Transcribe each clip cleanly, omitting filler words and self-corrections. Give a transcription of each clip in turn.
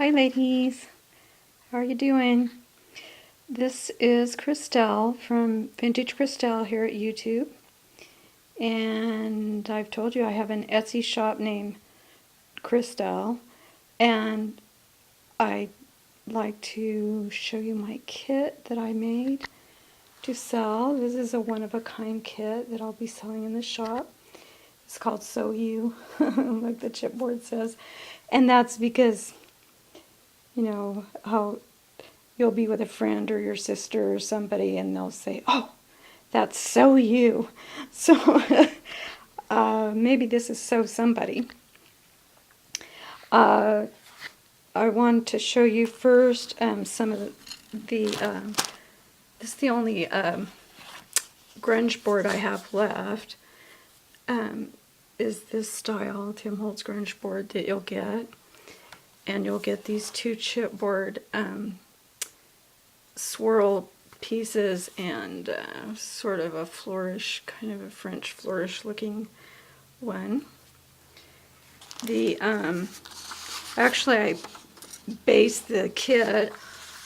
Hi ladies, how are you doing? This is Chrystelle from Vintage Chrystelle here at YouTube, and I've told you I have an Etsy shop named Chrystelle, and I'd like to show you my kit that I made to sell. This is a one-of-a-kind kit that I'll be selling in the shop. It's called Sew You, like the chipboard says, and that's because you know how you'll be with a friend or your sister or somebody and they'll say, oh, that's so you. So maybe this is so somebody. I want to show you first some of this is the only grunge board I have left, is this style Tim Holtz grunge board that you'll get. And you'll get these two chipboard swirl pieces and sort of a flourish, kind of a French flourish looking one. Actually I based the kit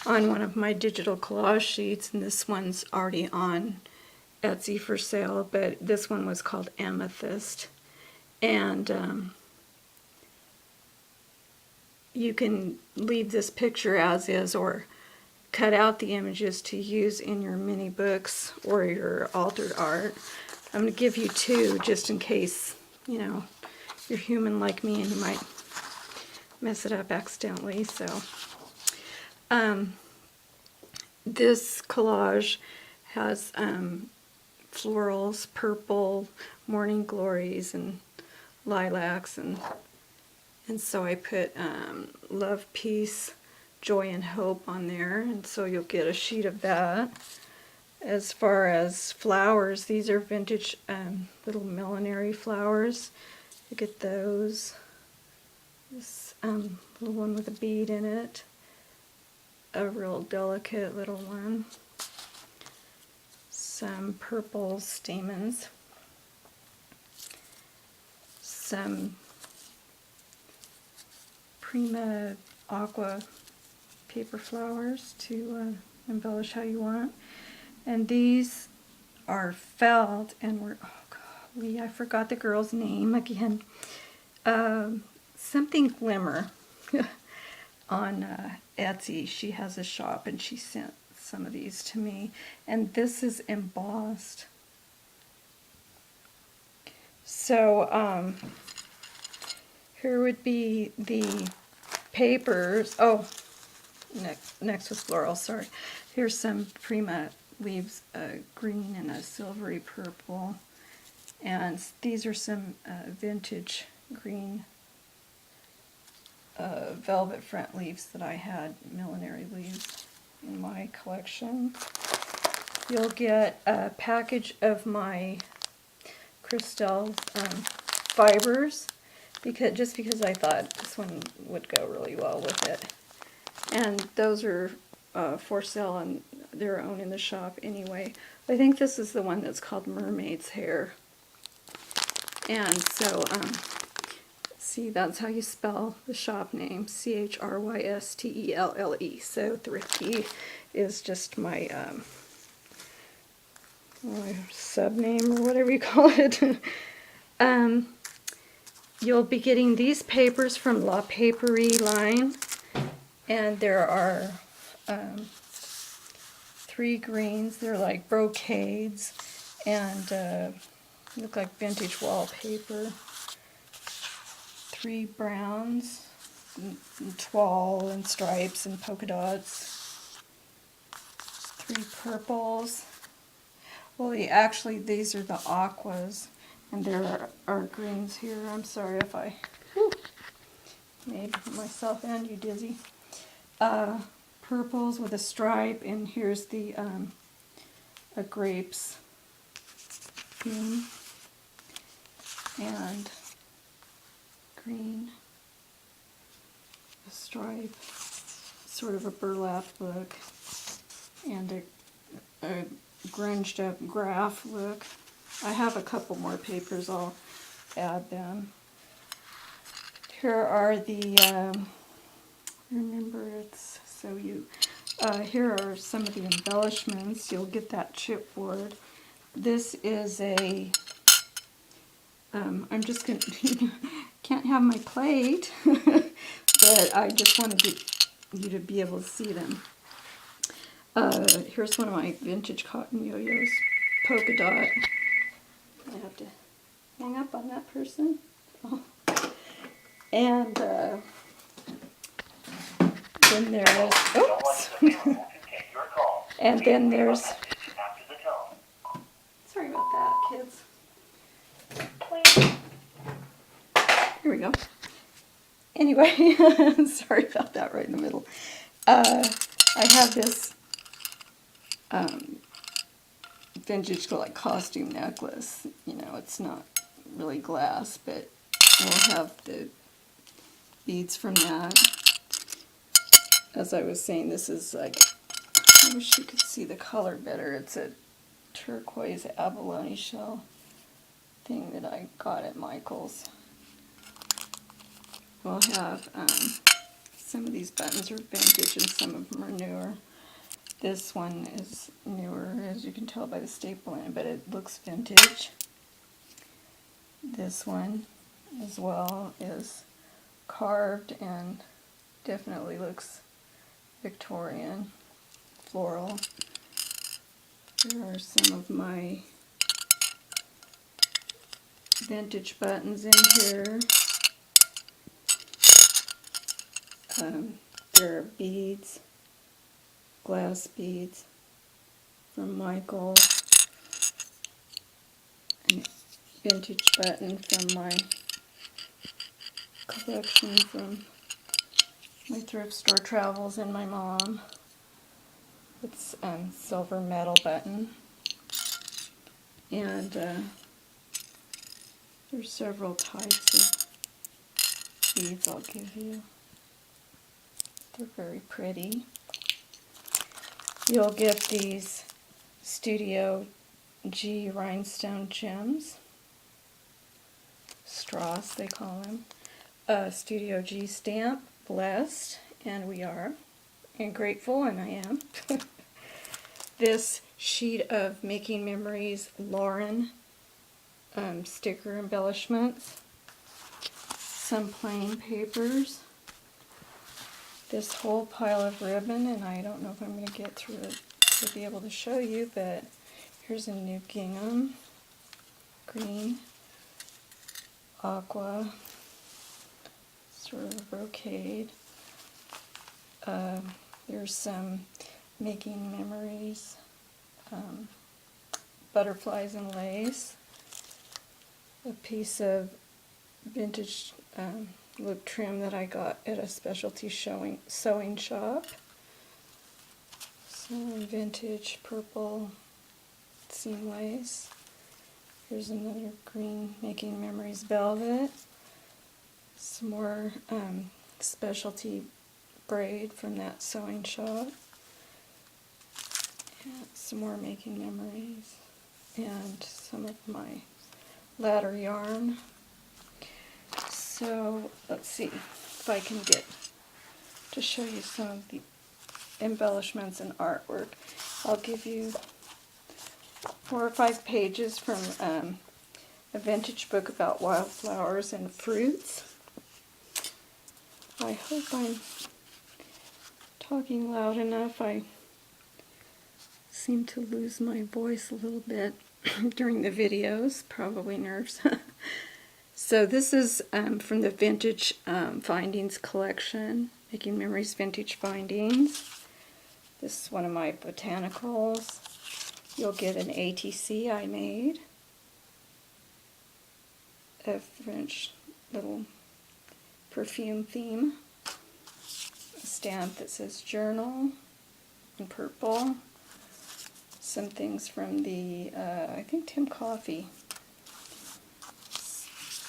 on one of my digital collage sheets, and this one's already on Etsy for sale, but this one was called Amethyst, and you can leave this picture as is or cut out the images to use in your mini books or your altered art. I'm going to give you two just in case, you know, you're human like me and you might mess it up accidentally. So this collage has florals, purple, morning glories, and lilacs, and so I put love, peace, joy, and hope on there, and so you'll get a sheet of that. As far as flowers, these are vintage little millinery flowers. You get those. This little one with a bead in it. A real delicate little one. Some purple stamens. Some Prima Aqua paper flowers to embellish how you want. And these are felt and were, oh golly, I forgot the girl's name again. Something Glimmer on Etsy. She has a shop and she sent some of these to me. And this is embossed. So here would be the papers. Oh, next was floral, sorry. Here's some Prima leaves, green and a silvery purple. And these are some vintage green velvet front leaves that I had, millinery leaves, in my collection. You'll get a package of my Chrystelle fibers, just because I thought this one would go really well with it. And those are for sale on their own in the shop anyway. I think this is the one that's called Mermaid's Hair. And so, see, that's how you spell the shop name, Chrystelle. So Thrifty is just my sub-name or whatever you call it. You'll be getting these papers from La Paperie line, and there are 3 greens. They're like brocades and look like vintage wallpaper. 3 browns, and toile and stripes and polka dots. 3 purples. Well, actually, these are the aquas, and there are greens here. I'm sorry if I made myself and you dizzy. Purples with a stripe, and here's the a grapes green and green, a stripe, sort of a burlap look, and a grunged up graph look. I have a couple more papers, I'll add them. Here are the Remember, it's so you. Here are some of the embellishments. You'll get that chipboard. This is a. I'm just gonna. Can't have my plate, but I just wanted you to be able to see them. Here's one of my vintage cotton yo-yos, polka dot. I have to hang up on that person. Oh. And then there's, oops. And then there's, sorry about that, kids. Here we go. Anyway, sorry about that right in the middle. I have this vintage like costume necklace. You know, it's not really glass, but we'll have the beads from that. As I was saying, this is like, I wish you could see the color better. It's a turquoise abalone shell thing that I got at Michael's. We'll have some of these buttons are vintage and some of them are newer. This one is newer, as you can tell by the staple in it, but it looks vintage. This one as well is carved and definitely looks Victorian, floral. There are some of my vintage buttons in here. There are beads, glass beads from Michael. A vintage button from my collection from my thrift store travels and my mom. It's silver metal button. And there's several types of beads I'll give you. They're very pretty. You'll get these Studio G rhinestone gems. Straws, they call them. Studio G stamp, blessed, and we are, and grateful, and I am. This sheet of Making Memories Lauren sticker embellishments. Some plain papers. This whole pile of ribbon, and I don't know if I'm going to get through it to be able to show you, but here's a new gingham, green, aqua, sort of brocade. There's some Making Memories, butterflies and lace, a piece of vintage loop trim that I got at a specialty sewing shop. Some vintage purple seam lace. Here's another green Making Memories velvet. Some more specialty braid from that sewing shop. And some more Making Memories. And some of my ladder yarn. So let's see if I can get to show you some of the embellishments and artwork. I'll give you 4 or 5 pages from a vintage book about wildflowers and fruits. I hope I'm talking loud enough. I seem to lose my voice a little bit during the videos, probably nerves. So this is from the Vintage Findings collection, Making Memories Vintage Findings. This is one of my botanicals. You'll get an ATC I made, a French little perfume theme, a stamp that says journal in purple, some things from the, I think Tim Coffee.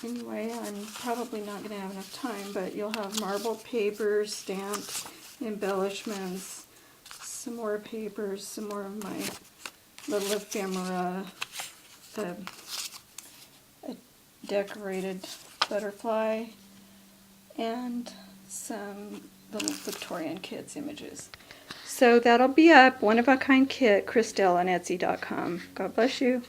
Anyway, I'm probably not going to have enough time, but you'll have marbled papers, stamped embellishments, some more papers, some more of my little ephemera, a decorated butterfly, and some little Victorian kids images. So that'll be up, One of a Kind Kit, Chrystelle on Etsy.com. God bless you.